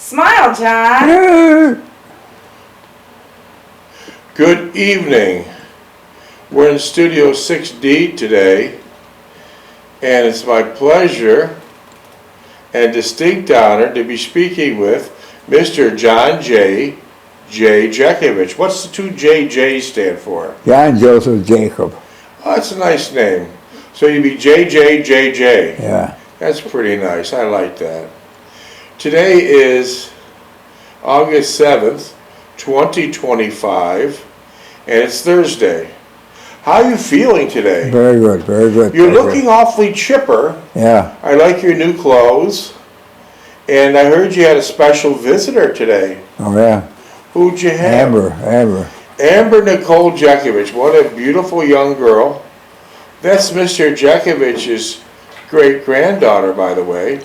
Smile, John. Good evening. We're in Studio 6D today, and it's my pleasure and distinct honor to be speaking with Mr. John J. Jeckovich. What's the two JJs stand for? John Joseph Jacob. Oh, that's a nice name. So you'd be JJ. Yeah. That's pretty nice. I like that. Today is August 7th, 2025, and it's Thursday. How are you feeling today? Very good, very good. You're very looking good. awfully chipper. Yeah. I like your new clothes. And I heard you had a special visitor today. Oh, yeah. Who'd you have? Amber Nicole Jeckovich. What a beautiful young girl. That's Mr. Jeckovich's great-granddaughter, by the way.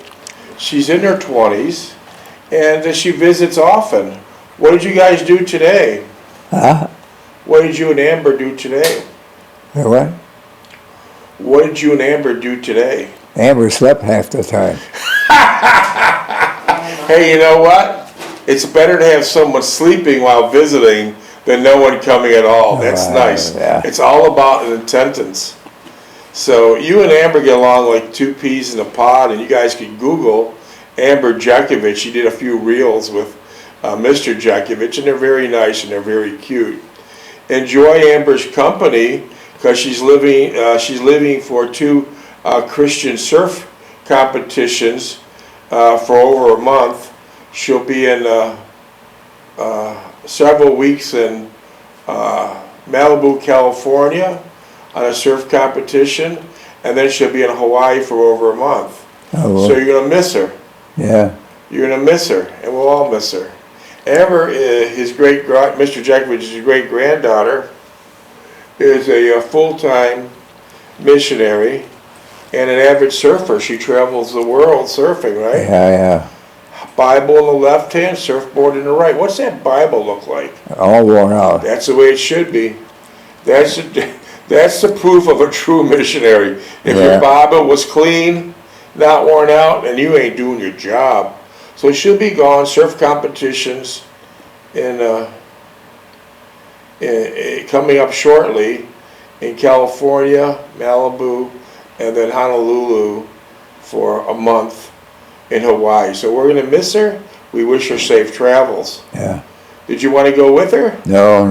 She's in her 20s, and she visits often. What did you guys do today? Huh? What did you and Amber do today? What? What did you and Amber do today? Amber slept half the time. Hey, you know what? It's better to have someone sleeping while visiting than no one coming at all. That's nice. Yeah. It's all about an attendance. So you and Amber get along like two peas in a pod, and you guys can Google Amber Jeckovich. She did a few reels with Mr. Jeckovich, and they're very nice and they're very cute. Enjoy Amber's company because she's living for two Christian surf competitions for over a month. She'll be in several weeks in Malibu, California on a surf competition, and then she'll be in Hawaii for over a month. Oh, well. So you're going to miss her. Yeah. You're going to miss her, and we'll all miss her. Amber, Mr. Jeckovich's great-granddaughter, is a full-time missionary and an avid surfer. She travels the world surfing, right? Yeah. Bible in the left hand, surfboard in the right. What's that Bible look like? All worn out. That's the way it should be. That's the proof of a true missionary. If your Bible was clean, not worn out, and you ain't doing your job. So she'll be gone. Surf competitions coming up shortly in California, Malibu, and then Honolulu for a month in Hawaii. So we're going to miss her. We wish her safe travels. Yeah. Did you want to go with her? No.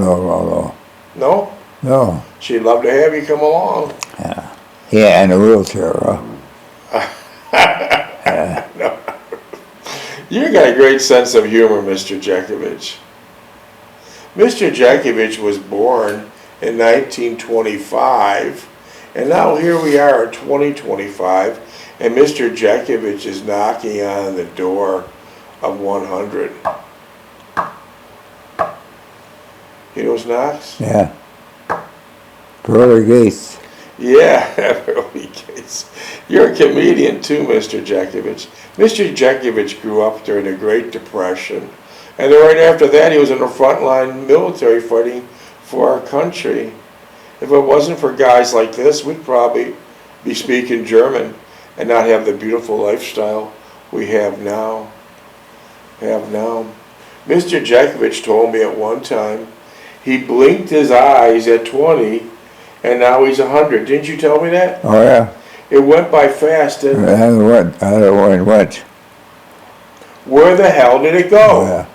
No? No. She'd love to have you come along. Yeah. Yeah, in a wheelchair. No. You got a great sense of humor, Mr. Jeckovich. Mr. Jeckovich was born in 1925, and now here we are in 2025, and Mr. Jeckovich is knocking on the door of 100. You know those knocks? Yeah. Pearly gates. Yeah, pearly gates. You're a comedian too, Mr. Jeckovich. Mr. Jeckovich grew up during the Great Depression, and then right after that he was in the frontline military fighting for our country. If it wasn't for guys like this, we'd probably be speaking German and not have the beautiful lifestyle we have now. Mr. Jeckovich told me at one time he blinked his eyes at 20 and now he's 100. Didn't you tell me that? Oh, yeah. It went by fast, didn't it? I don't know when it went. Where the hell did it go? Oh, yeah.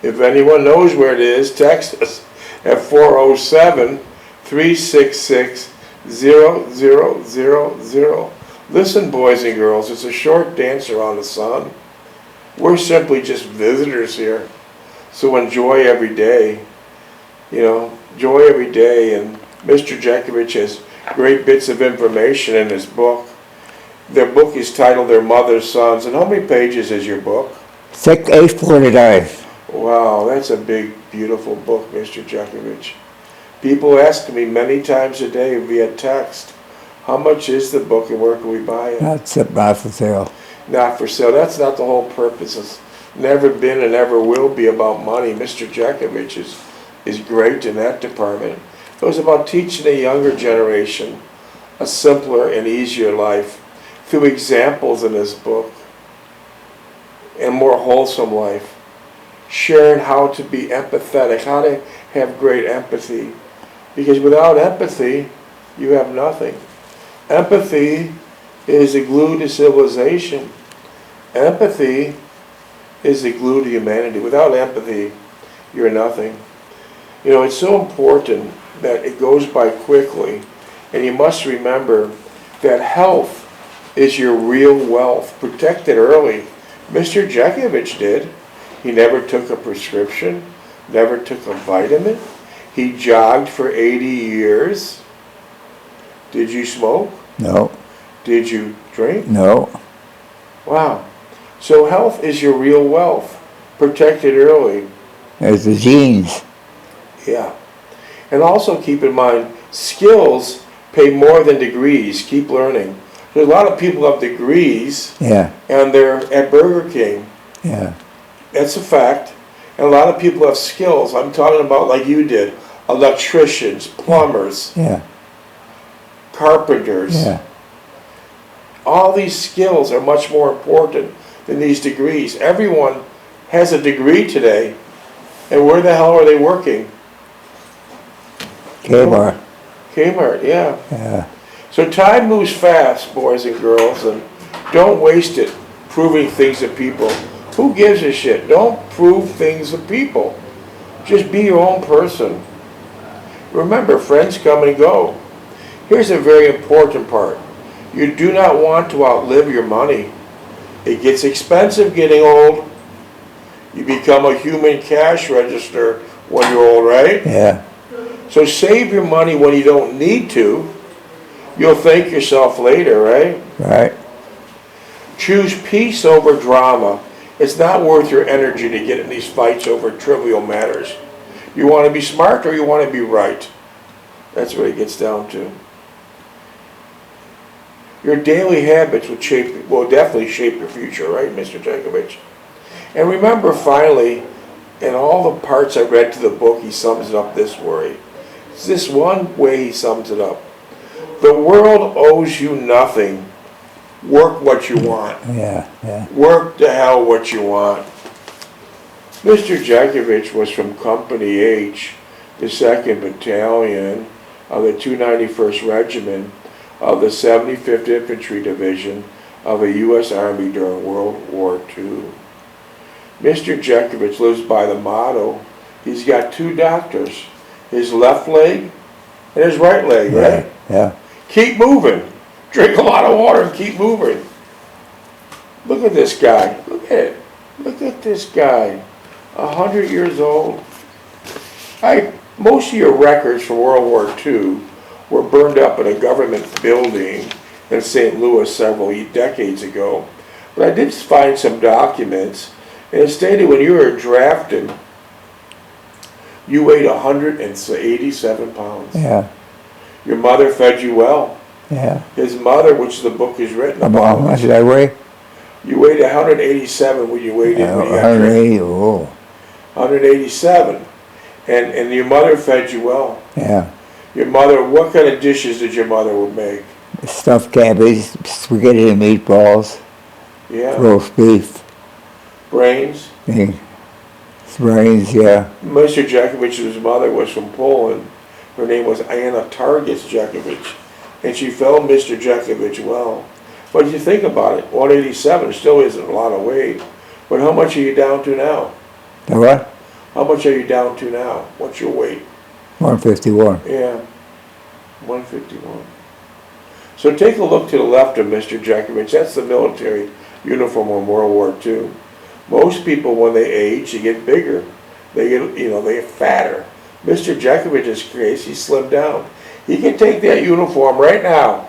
If anyone knows where it is, text us at 407-366-0000. Listen, boys and girls, it's a short dance around the sun. We're simply just visitors here. So enjoy every day. Enjoy every day. And Mr. Jeckovich has great bits of information in his book. Their book is titled Their Mother's Sons. And how many pages is your book? 849. Wow, that's a big, beautiful book, Mr. Jeckovich. People ask me many times a day via text, how much is the book and where can we buy it? Not for sale. Not for sale. That's not the whole purpose. It's never been and never will be about money. Mr. Jeckovich is great in that department. It was about teaching a younger generation a simpler and easier life through examples in his book. and more wholesome life. Sharing how to be empathetic, how to have great empathy. Because without empathy, you have nothing. Empathy is the glue to civilization. Empathy is the glue to humanity. Without empathy, you're nothing. You know, it's so important that it goes by quickly, and you must remember that health is your real wealth. Protect it early. Mr. Jeckovich did. He never took a prescription, never took a vitamin. He jogged for 80 years. Did you smoke? No. Did you drink? No. Wow. So health is your real wealth. Protect it early. It's the genes. Yeah. And also keep in mind, skills pay more than degrees. Keep learning. There's a lot of people have degrees, Yeah. and they're at Burger King. Yeah. That's a fact. And a lot of people have skills. I'm talking about like you did. Electricians, plumbers, Yeah. carpenters. Yeah. All these skills are much more important than these degrees. Everyone has a degree today. And where the hell are they working? Kmart. Kmart, yeah. Yeah. So time moves fast, boys and girls, and don't waste it proving things to people. Who gives a shit? Don't prove things to people. Just be your own person. Remember, friends come and go. Here's a very important part. You do not want to outlive your money. It gets expensive getting old. You become a human cash register when you're old, right? Yeah. So save your money when you don't need to. You'll thank yourself later, right? Right. Choose peace over drama. It's not worth your energy to get in these fights over trivial matters. You want to be smart or you want to be right? That's what it gets down to. Your daily habits will definitely shape your future, right, Mr. Jeckovich? And remember, finally, in all the parts I read to the book, he sums it up this way. It's this one way he sums it up. The world owes you nothing. Work what you want. Yeah. Yeah. Work the hell what you want. Mr. Jeckovich was from Company H, the 2nd Battalion of the 291st Regiment of the 75th Infantry Division of the U.S. Army during World War II. Mr. Jeckovich lives by the motto, he's got two doctors, his left leg and his right leg, right? Yeah. Keep moving. Drink a lot of water and keep moving. Look at this guy. Look at it. Look at this guy. 100 years old. Most of your records from World War II were burned up in a government building in St. Louis several decades ago. But I did find some documents, and it stated when you were drafted, you weighed 187 pounds. Yeah. Your mother fed you well. Yeah. His mother, which the book is written How about, much did I weigh? you weighed 187 when you weighed in. When you got 180. Oh. 187. And your mother fed you well. Yeah. Your mother, what kind of dishes did your mother would make? Stuffed cabbage, spaghetti and meatballs, Yeah. roast beef, Brains. brains, yeah. Mr. Jeckovich's mother was from Poland. Her name was Anna Targets Jeckovich. And she fed Mr. Jeckovich well. But you think about it, 187 still isn't a lot of weight. But how much are you down to now? The what? How much are you down to now? What's your weight? 151. Yeah, 151. So take a look to the left of Mr. Jeckovich. That's the military uniform in World War II. Most people, when they age, they get bigger. They get, they get fatter. Mr. Jeckovich's case, he slimmed down. He can take that uniform right now.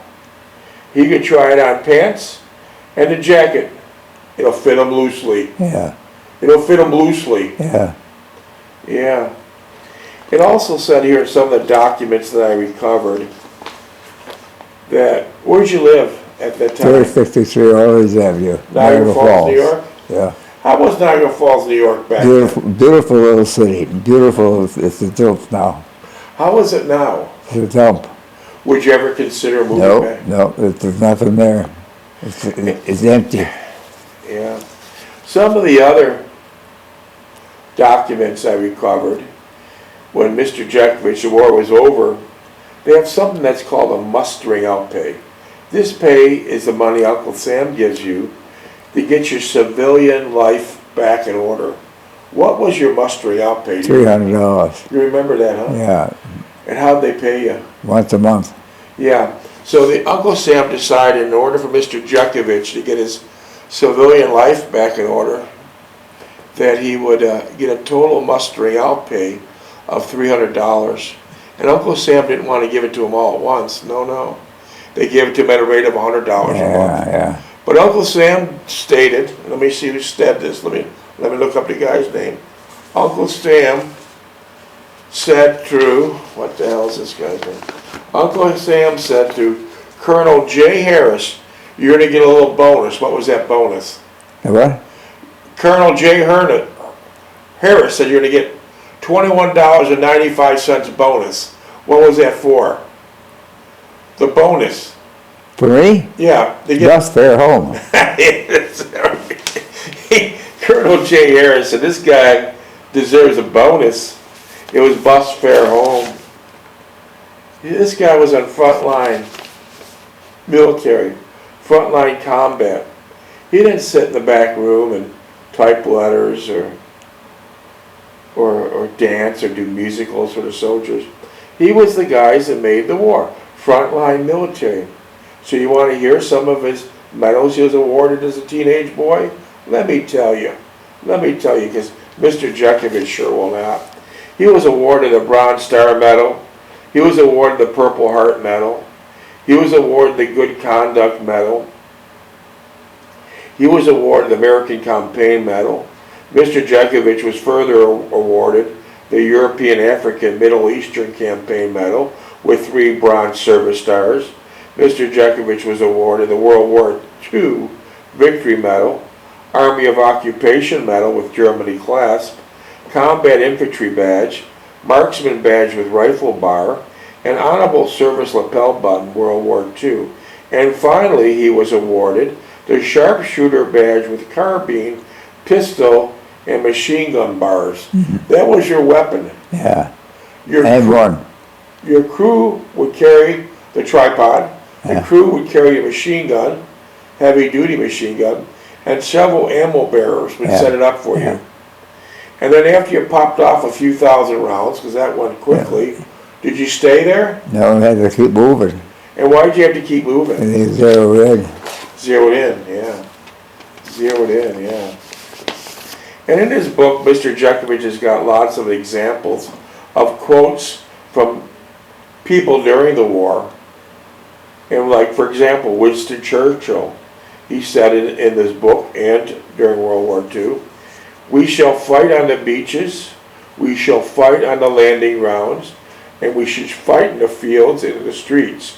He can try it on pants and the jacket. It'll fit him loosely. Yeah. It'll fit him loosely. Yeah. Yeah. It also said here in some of the documents that I recovered that, where'd you live at that time? 353 Orleans Avenue, Niagara Falls, New York? Yeah. How was Niagara Falls, New York back then? Beautiful little city. Beautiful. It's a dump now. How is it now? It's a dump. Would you ever consider moving back? No, there's nothing there. It's empty. Yeah. Some of the other documents I recovered when Mr. Jeckovich, the war was over, they have something that's called a mustering out pay. This pay is the money Uncle Sam gives you to get your civilian life back in order. What was your mustering out pay? $300. You remember that, huh? Yeah, And how'd they pay you? once a month. Yeah. So the Uncle Sam decided in order for Mr. Jeckovich to get his civilian life back in order, that he would get a total mustering out pay of $300. And Uncle Sam didn't want to give it to him all at once. No. They gave it to him at a rate of $100 a month. Yeah. But Uncle Sam stated, let me see who said this. Let me look up the guy's name. Uncle Sam said through, what the hell is this guy's name? Uncle Sam said to Colonel J. Harris, you're going to get a little bonus. What was that bonus? What? Colonel J. Harris said you're going to get $21.95 bonus. What was that for? The bonus. For me? Yeah. They get Bus fare home. Colonel J. Harris said this guy deserves a bonus. It was bus fare home. This guy was on frontline military, frontline combat. He didn't sit in the back room and type letters or dance or do musicals for the soldiers. He was the guys that made the war, frontline military. So you want to hear some of his medals he was awarded as a teenage boy? Let me tell you, because Mr. Jeckovich sure will not. He was awarded a Bronze Star Medal. He was awarded the Purple Heart Medal. He was awarded the Good Conduct Medal. He was awarded the American Campaign Medal. Mr. Jeckovich was further awarded the European, African, Middle Eastern Campaign Medal with 3 Bronze Service Stars. Mr. Jeckovich was awarded the World War II Victory Medal, Army of Occupation Medal with Germany clasp, Combat Infantry Badge, Marksman Badge with Rifle Bar, and Honorable Service Lapel Button World War II. And finally, he was awarded the Sharpshooter Badge with carbine, pistol, and machine gun bars. That was your weapon. Yeah. Your crew would carry the tripod. The crew would carry a machine gun, heavy-duty machine gun, and several ammo bearers would set it up for you. And then after you popped off a few thousand rounds, because that went quickly, did you stay there? No, we had to keep moving. And why did you have to keep moving? And they zeroed in. Zeroed in, yeah. Zeroed in, yeah. And in his book, Mr. Jeckovich has got lots of examples of quotes from people during the war. And like, for example, Winston Churchill, he said in this book and during World War II, we shall fight on the beaches, we shall fight on the landing grounds, and we should fight in the fields and in the streets.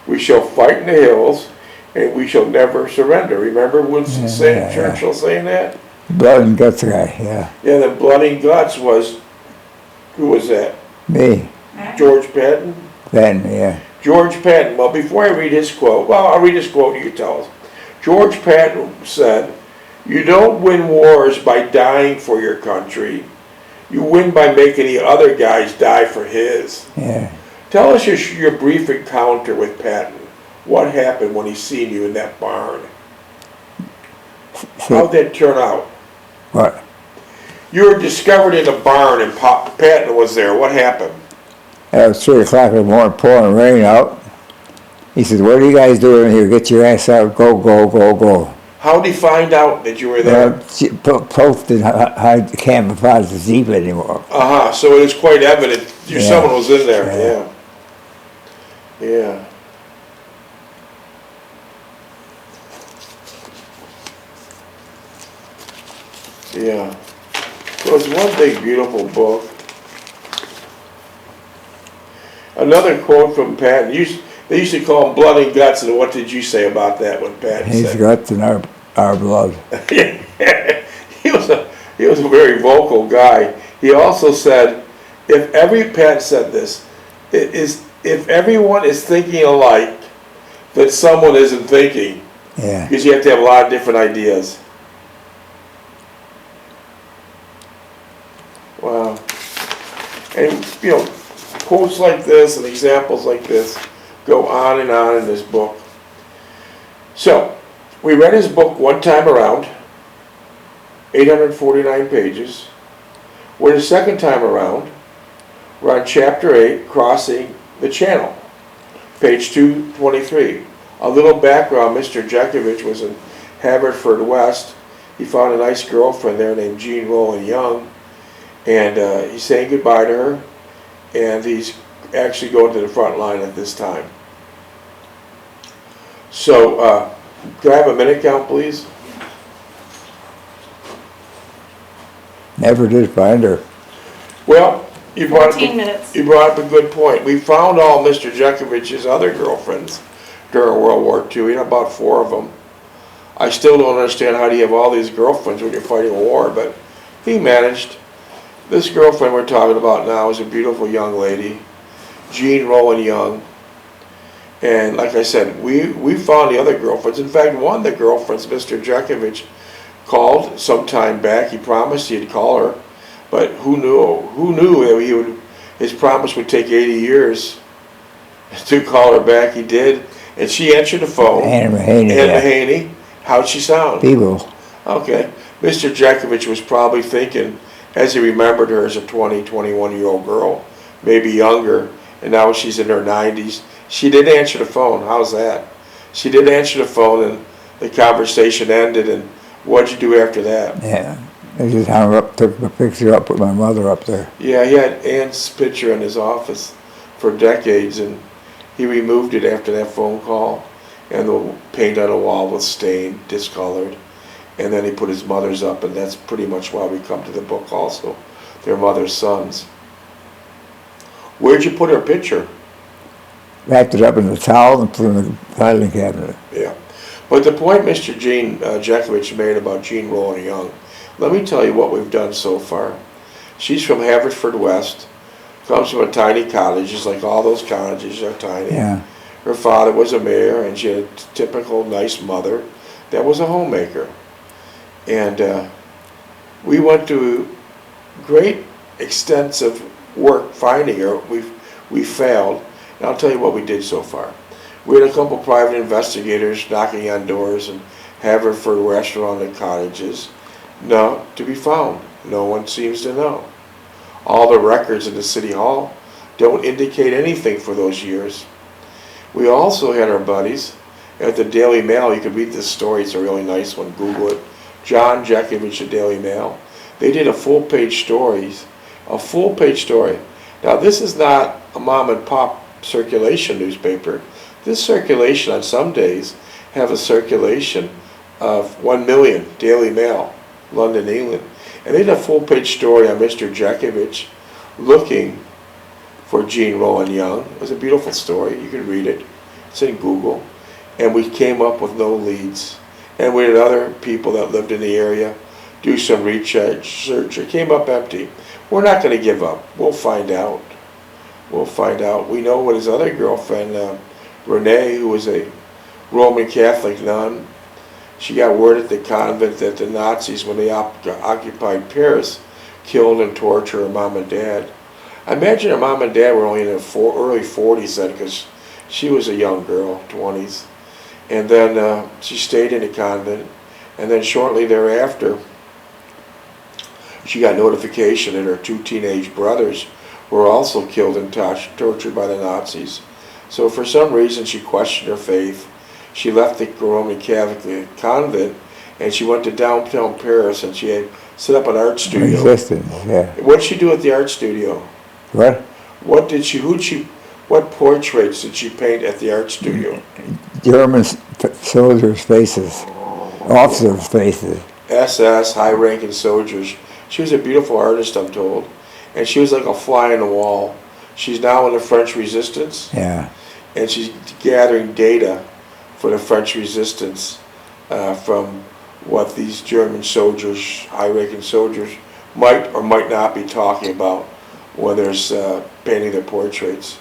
We shall fight in the hills, and we shall never surrender. Remember Winston Churchill saying that? Blood and guts guy, yeah. Yeah, the blood and guts was, who was that? Me. George Patton? Patton, yeah. George Patton. Well, before I read his quote, I'll read his quote, you tell us. George Patton said, you don't win wars by dying for your country. You win by making the other guys die for his. Yeah. Tell us your brief encounter with Patton. What happened when he seen you in that barn? How'd that turn out? What? You were discovered in a barn and Patton was there. What happened? It was 3 o'clock in the morning, pouring rain out. He said, what are you guys doing here? Get your ass out. Go, go, go, go. How'd he find out that you were there? Posted I can't find the Jeep anymore. So it is quite evident someone was in there. Yeah. Yeah. So it's one big, beautiful book. Another quote from Patton. They used to call him blood and guts, and what did you say about that when Patton said? His guts and our blood. He was a very vocal guy. He also said, Patton said this, if everyone is thinking alike, then someone isn't thinking. Yeah. Because you have to have a lot of different ideas. Wow. And, you know, quotes like this and examples like this go on in this book. So, we read his book one time around, 849 pages. We're the second time around. We're on chapter 8, Crossing the Channel, page 223. A little background, Mr. Jeckovich was in Haverford West. He found a nice girlfriend there named Jean Rowland Young, and he's saying goodbye to her, and he's actually going to the front line at this time. So, can I have a minute count, please? Never did find her. Well, you brought 14 minutes. You brought up a good point. We found all Mr. Jeckovich's other girlfriends during World War II. He had about 4 of them. I still don't understand how do you have all these girlfriends when you're fighting a war, but he managed. This girlfriend we're talking about now is a beautiful young lady, Jean Rowland Young. And like I said, we found the other girlfriends. In fact, one of the girlfriends, Mr. Jeckovich, called some time back. He promised he'd call her, but who knew? Who knew that his promise would take 80 years to call her back? He did, and she answered the phone. Anna Mahaney. Anna Mahaney. How'd she sound? Feeble. Okay. Mr. Jeckovich was probably thinking, as he remembered her as a 20, 21-year-old girl, maybe younger, and now she's in her 90s. She did answer the phone. How's that? She did answer the phone, and the conversation ended, and what'd you do after that? Yeah. I just hung up, took a picture up, put my mother up there. Yeah, he had Ann's picture in his office for decades, and he removed it after that phone call, and the paint on the wall was stained, discolored, and then he put his mother's up, and that's pretty much why we come to the book also. Their mother's sons. Where'd you put her picture? Wrapped it up in a towel and put it in the filing cabinet. Yeah. But the point Mr. Jeckovich made about Jean Rowland Young, let me tell you what we've done so far. She's from Haverford West, comes from a tiny cottage, just like all those cottages are tiny. Yeah. Her father was a mayor, and she had a typical nice mother that was a homemaker. And we went to great extensive work finding her. We failed. And I'll tell you what we did so far. We had a couple private investigators knocking on doors in Haverford West around the cottages. No, to be found. No one seems to know. All the records in the city hall don't indicate anything for those years. We also had our buddies at the Daily Mail. You can read this story. It's a really nice one. Google it. John Jeckovich, the Daily Mail. They did a full-page story. A full-page story. Now, this is not a mom-and-pop circulation newspaper. This circulation on some days have a circulation of 1 million, Daily Mail, London, England. And they did a full-page story on Mr. Jeckovich looking for Jean Rowland Young. It was a beautiful story. You can read it. It's in Google. And we came up with no leads. And we had other people that lived in the area do some research. It came up empty. We're not going to give up. We'll find out. We'll find out. We know what his other girlfriend, Renee, who was a Roman Catholic nun, she got word at the convent that the Nazis, when they occupied Paris, killed and tortured her mom and dad. I imagine her mom and dad were only in their early 40s then, because she was a young girl, 20s. And then she stayed in the convent, and then shortly thereafter, she got notification that her 2 teenage brothers were also killed and tortured by the Nazis. So for some reason, she questioned her faith. She left the Roman Catholic convent, and she went to downtown Paris, and she had set up an art studio. Resistance, yeah. What did she do at the art studio? What? What portraits did she paint at the art studio? German soldiers' faces, officers' faces. SS, high-ranking soldiers. She was a beautiful artist, I'm told. And she was like a fly on the wall. She's now in the French Resistance. Yeah. And she's gathering data for the French Resistance from what these German soldiers, high-ranking soldiers, might or might not be talking about when they're painting their portraits.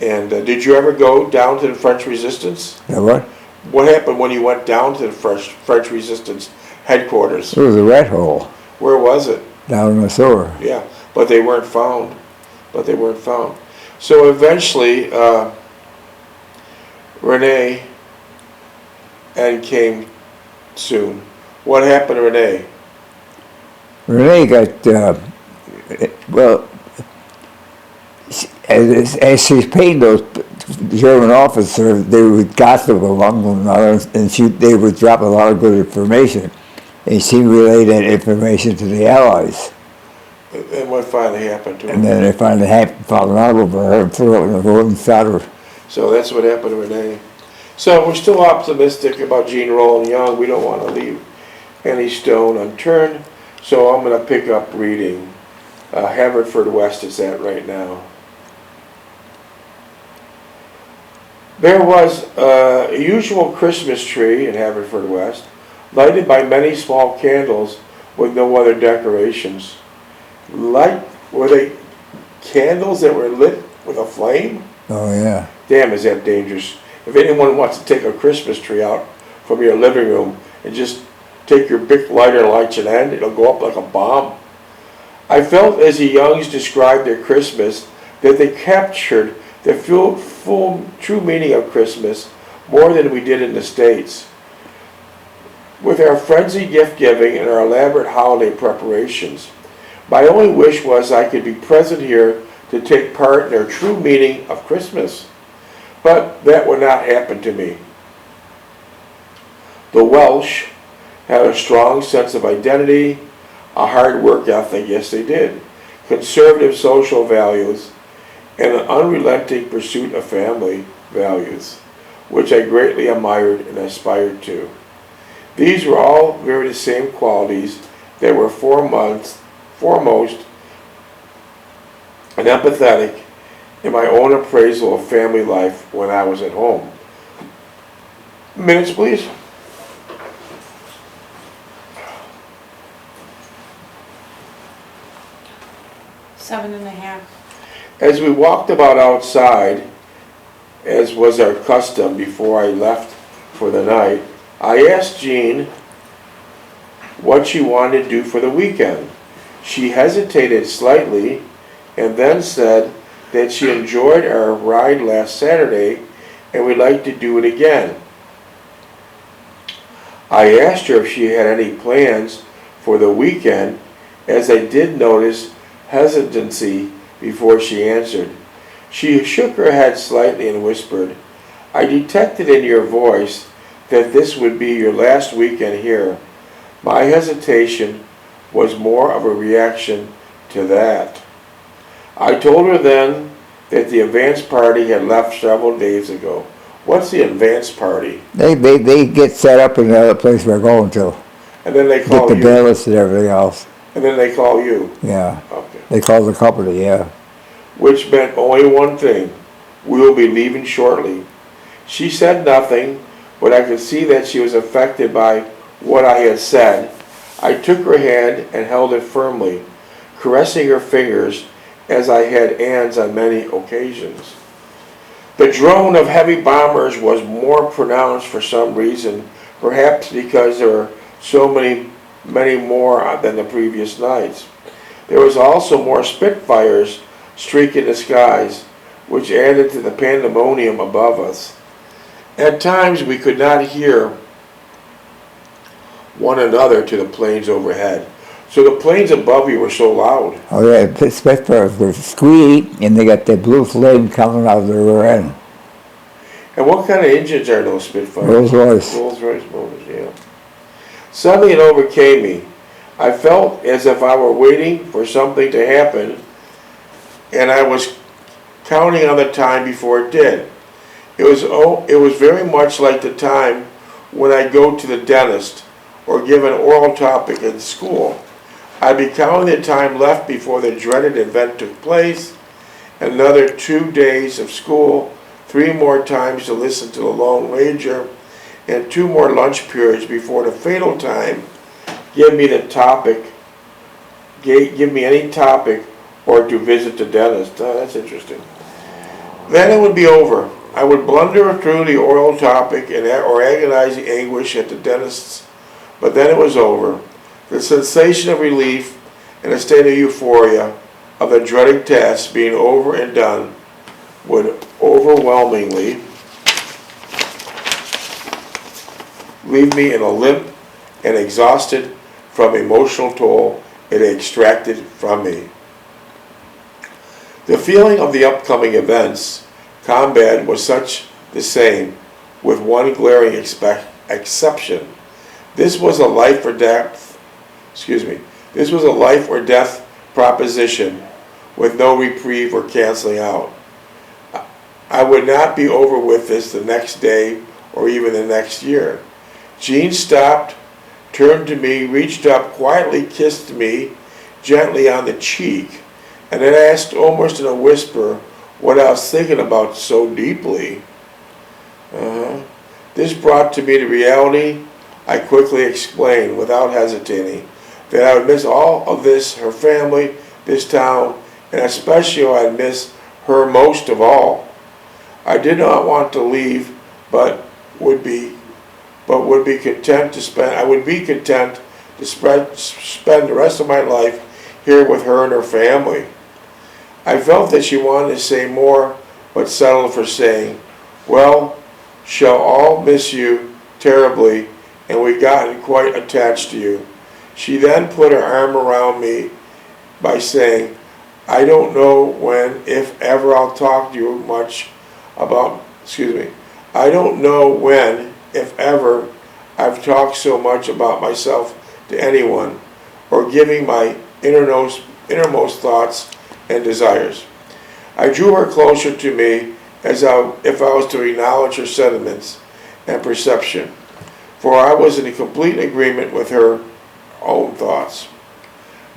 And did you ever go down to the French Resistance? Yeah, what? What happened when you went down to the French Resistance headquarters? It was a rat hole. Where was it? Down in the sewer. Yeah. but they weren't found. So eventually, Renee and came soon. What happened to Renee? Renee got, well, as she's paying those German officers, they would gossip among one another, and they would drop a lot of good information. And she relayed that information to the Allies. And what finally happened to her? And then they finally found out over her and threw it in the road and shot her. So that's what happened to Renee. So we're still optimistic about Jean Rowland Young. We don't want to leave any stone unturned. So I'm going to pick up reading Haverford West is at right now. There was a usual Christmas tree in Haverford West, lighted by many small candles with no other decorations. Were they candles that were lit with a flame? Oh, yeah. Damn, is that dangerous. If anyone wants to take a Christmas tree out from your living room and just take your big lighter and light your end, it'll go up like a bomb. I felt as the Youngs described their Christmas that they captured the full true meaning of Christmas more than we did in the States. With our frenzied gift giving and our elaborate holiday preparations, my only wish was I could be present here to take part in their true meaning of Christmas. But that would not happen to me. The Welsh had a strong sense of identity, a hard work ethic, yes they did, conservative social values, and an unrelenting pursuit of family values, which I greatly admired and aspired to. These were all very the same qualities that were foremost and empathetic in my own appraisal of family life when I was at home. Minutes, please. Seven and a half. As we walked about outside, as was our custom before I left for the night, I asked Jean what she wanted to do for the weekend. She hesitated slightly and then said that she enjoyed our ride last Saturday and would like to do it again. I asked her if she had any plans for the weekend, as I did notice hesitancy before she answered. She shook her head slightly and whispered, "I detected in your voice that this would be your last weekend here." My hesitation was more of a reaction to that. I told her then that the advance party had left several days ago. What's the advance party? They get set up in the other place we're going to. And then they Get call the you. bills and everything else. And then they call you. Yeah. Okay. They call the company, yeah. Which meant only one thing. We will be leaving shortly. She said nothing, but I could see that she was affected by what I had said. I took her hand and held it firmly, caressing her fingers as I had Anne's on many occasions. The drone of heavy bombers was more pronounced for some reason, perhaps because there were so many more than the previous nights. There was also more Spitfires streaking the skies, which added to the pandemonium above us. At times we could not hear one another to the planes overhead. So the planes above you were so loud. Oh yeah, the Spitfires were squeaky, and they got the blue flame coming out of their rear end. And what kind of engines are those Spitfires? Rolls-Royce. Rolls-Royce motors, yeah. Suddenly it overcame me. I felt as if I were waiting for something to happen, and I was counting on the time before it did. It was very much like the time when I go to the dentist or give an oral topic in school. I'd be counting the time left before the dreaded event took place. Another 2 days of school, 3 more times to listen to the Lone Ranger, and 2 more lunch periods before the fatal time. Give me any topic, or to visit the dentist. Oh, that's interesting. Then it would be over. I would blunder through the oral topic or agonizing anguish at the dentist's, but then it was over. The sensation of relief and a state of euphoria of the dreaded task being over and done would overwhelmingly leave me in a limp and exhausted from emotional toll it extracted from me. The feeling of the upcoming events combat was such the same, with one glaring exception. This was a life or death, this was a life or death proposition with no reprieve or canceling out. I would not be over with this the next day or even the next year. Jean stopped, turned to me, reached up, quietly kissed me gently on the cheek, and then asked almost in a whisper what I was thinking about so deeply. This brought to me the reality. I quickly explained, without hesitating, that I would miss all of this, her family, this town, and especially I'd miss her most of all. I did not want to leave, but would be content to spend. I would be content to spend the rest of my life here with her and her family. I felt that she wanted to say more, but settled for saying, "Well, shall all miss you terribly, and we've gotten quite attached to you." She then put her arm around me by saying, "I don't know when, if ever, I'll talk to you much about, I don't know when, if ever, I've talked so much about myself to anyone, or giving my innermost thoughts and desires." I drew her closer to me as if I was to acknowledge her sentiments and perception, for I was in complete agreement with her own thoughts.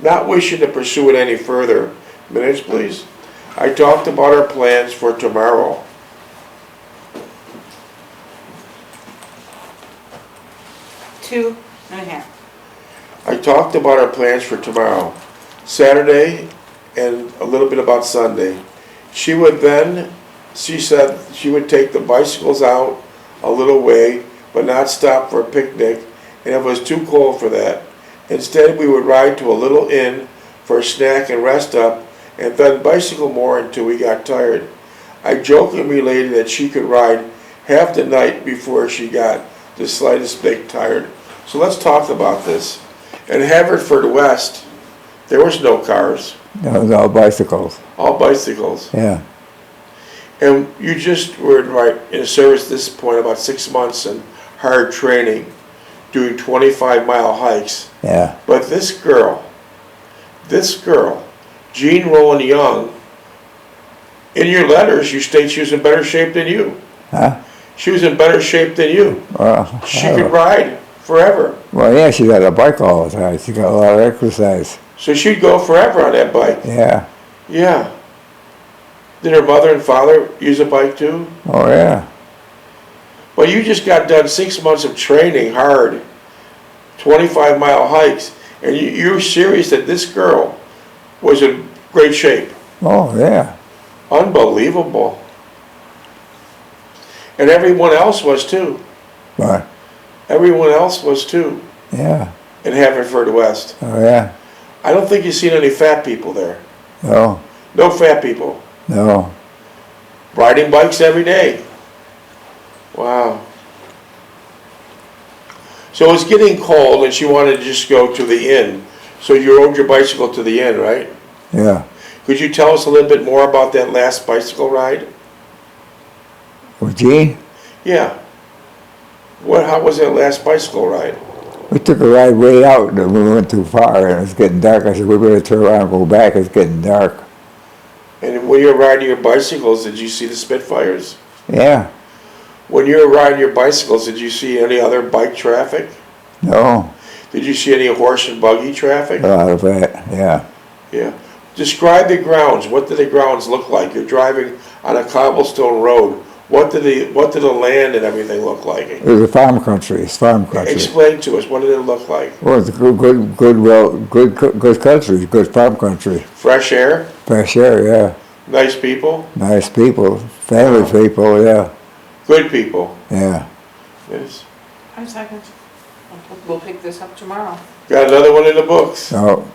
Not wishing to pursue it any further, minutes please, I talked about our plans for tomorrow. Two and a half. I talked about our plans for tomorrow, Saturday, and a little bit about Sunday. She said she would take the bicycles out a little way, but not stop for a picnic, and it was too cold for that. Instead, we would ride to a little inn for a snack and rest up, and then bicycle more until we got tired. I jokingly related that she could ride half the night before she got the slightest bit tired. So let's talk about this. In Haverford West, there was no cars. No, it was all bicycles. All bicycles. Yeah. And you just were right in service at this point, about 6 months in hard training, doing 25-mile hikes. Yeah. But this girl, Jean Rowland Young, in your letters you state she was in better shape than you. Huh? She was in better shape than you. She could ride forever. Well, yeah, she got a bike all the time. She got a lot of exercise. So she'd go forever on that bike. Yeah. Yeah. Did her mother and father use a bike too? Oh, yeah. Well, you just got done 6 months of training hard, 25-mile hikes, and you're serious that this girl was in great shape. Oh, yeah. Unbelievable. And everyone else was too. But, Everyone else was too yeah. in Haverford West. Oh, yeah. I don't think you've seen any fat people there. No. No fat people. No. Riding bikes every day. Wow. So it was getting cold and she wanted to just go to the inn. So you rode your bicycle to the inn, right? Yeah. Could you tell us a little bit more about that last bicycle ride? With Jean, Yeah. How was that last bicycle ride? we took a ride way out and we went too far and it was getting dark. I said, we better turn around and go back. It's getting dark. And when you were riding your bicycles, did you see the Spitfires? Yeah. When you were riding your bicycles, did you see any other bike traffic? No. Did you see any horse and buggy traffic? A lot of that. Yeah. Yeah. Describe the grounds. What do the grounds look like? You're driving on a cobblestone road. What did the land and everything look like? It was a farm country. It's farm country. Explain to us. What did it look like? Well, it's a good country, good farm country. Fresh air. Fresh air, yeah. Nice people. Nice people, family people, yeah. Good people. Yeah. Yes. 5 seconds. We'll pick this up tomorrow. Got another one in the books. Oh,